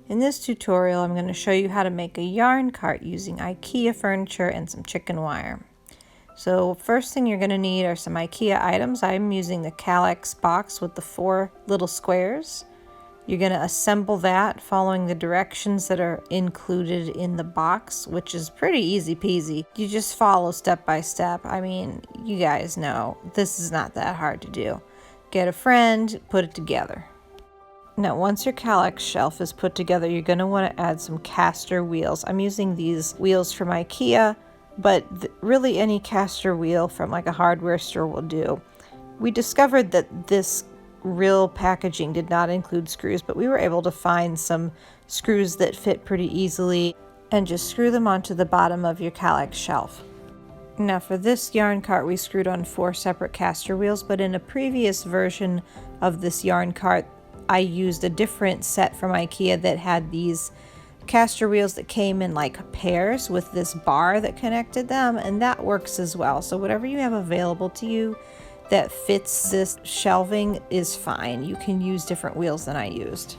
In this tutorial, I'm going to show you how to make a yarn cart using IKEA furniture and some chicken wire. So first thing you're going to need are some IKEA items. I'm using the Kallax box with the 4 little squares. You're going to assemble that following the directions that are included in the box, which is pretty easy peasy. You just follow step by step. I mean, you guys know this is not that hard to do. Get a friend, put it together. Now, once your Kallax shelf is put together, you're going to want to add some caster wheels. I'm using these wheels from IKEA, but really any caster wheel from like a hardware store will do. We discovered that this real packaging did not include screws, but we were able to find some screws that fit pretty easily and just screw them onto the bottom of your Kallax shelf. Now for this yarn cart, we screwed on 4 separate caster wheels, but in a previous version of this yarn cart, I used a different set from IKEA that had these caster wheels that came in like pairs with this bar that connected them, and that works as well. So whatever you have available to you that fits this shelving is fine. You can use different wheels than I used.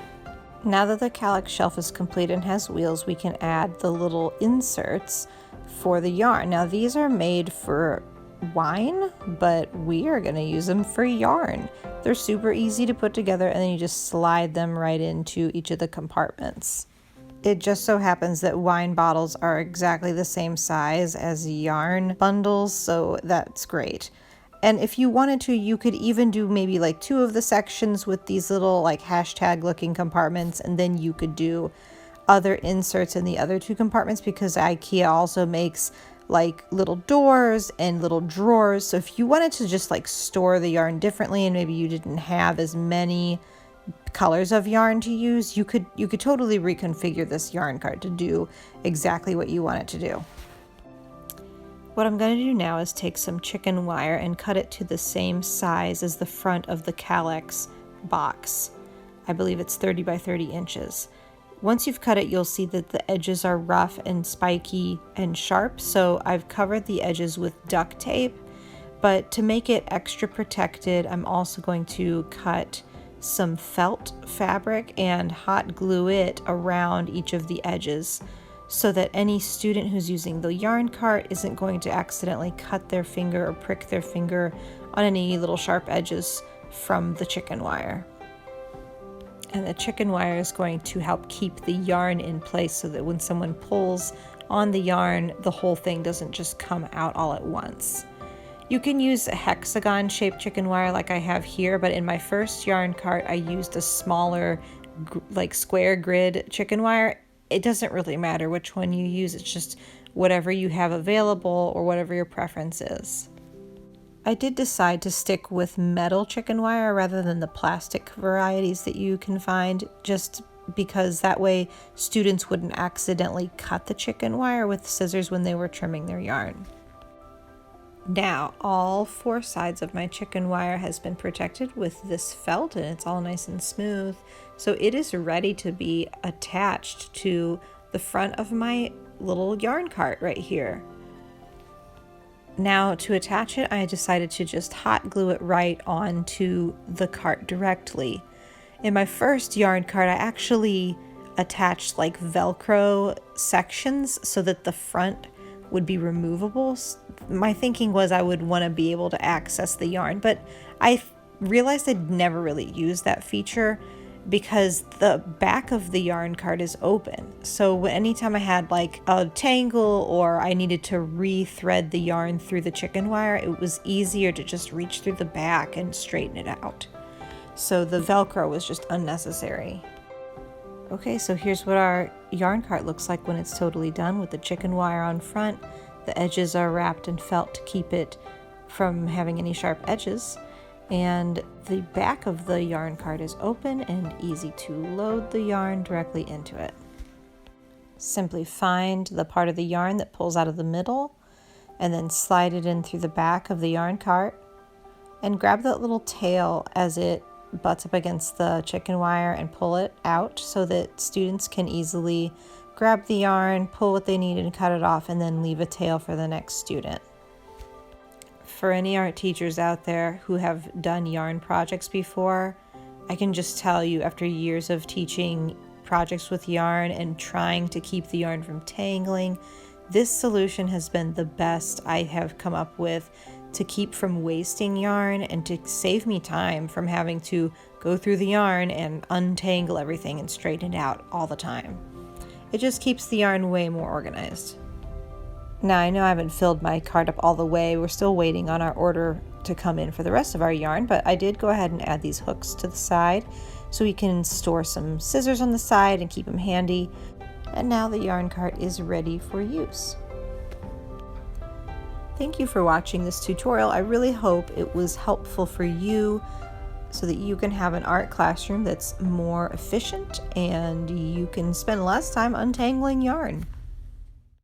Now that the Kallax shelf is complete and has wheels, we can add the little inserts for the yarn. Now these are made for wine, but we are going to use them for yarn. They're super easy to put together, and then you just slide them right into each of the compartments. It just so happens that wine bottles are exactly the same size as yarn bundles, so that's great. And if you wanted to, you could even do maybe like 2 of the sections with these little like hashtag looking compartments, and then you could do other inserts in the other 2 compartments, because IKEA also makes like little doors and little drawers. So if you wanted to just like store the yarn differently and maybe you didn't have as many colors of yarn to use, you could totally reconfigure this yarn cart to do exactly what you want it to do. What I'm going to do now is take some chicken wire and cut it to the same size as the front of the Kallax box. I believe it's 30 by 30 inches. Once you've cut it, you'll see that the edges are rough and spiky and sharp, so I've covered the edges with duct tape. But to make it extra protected, I'm also going to cut some felt fabric and hot glue it around each of the edges, so that any student who's using the yarn cart isn't going to accidentally cut their finger or prick their finger on any little sharp edges from the chicken wire. And the chicken wire is going to help keep the yarn in place so that when someone pulls on the yarn, the whole thing doesn't just come out all at once. You can use a hexagon shaped chicken wire like I have here, but in my first yarn cart, I used a smaller like square grid chicken wire. It doesn't really matter which one you use. It's just whatever you have available or whatever your preference is. I did decide to stick with metal chicken wire rather than the plastic varieties that you can find, just because that way students wouldn't accidentally cut the chicken wire with scissors when they were trimming their yarn. Now, all 4 sides of my chicken wire has been protected with this felt, and it's all nice and smooth. So it is ready to be attached to the front of my little yarn cart right here. Now to attach it, I decided to just hot glue it right onto the cart directly. In my first yarn cart, I actually attached like Velcro sections so that the front would be removable. My thinking was I would want to be able to access the yarn, but I realized I'd never really used that feature because the back of the yarn cart is open. So anytime I had like a tangle or I needed to re-thread the yarn through the chicken wire, it was easier to just reach through the back and straighten it out. So the Velcro was just unnecessary. Okay, so here's what our yarn cart looks like when it's totally done with the chicken wire on front. The edges are wrapped in felt to keep it from having any sharp edges. And the back of the yarn cart is open and easy to load the yarn directly into it. Simply find the part of the yarn that pulls out of the middle and then slide it in through the back of the yarn cart and grab that little tail as it butts up against the chicken wire and pull it out so that students can easily grab the yarn, pull what they need and cut it off, and then leave a tail for the next student. For any art teachers out there who have done yarn projects before, I can just tell you after years of teaching projects with yarn and trying to keep the yarn from tangling, this solution has been the best I have come up with to keep from wasting yarn and to save me time from having to go through the yarn and untangle everything and straighten it out all the time. It just keeps the yarn way more organized. Now I know I haven't filled my cart up all the way. We're still waiting on our order to come in for the rest of our yarn, but I did go ahead and add these hooks to the side so we can store some scissors on the side and keep them handy. And now the yarn cart is ready for use. Thank you for watching this tutorial. I really hope it was helpful for you so that you can have an art classroom that's more efficient and you can spend less time untangling yarn.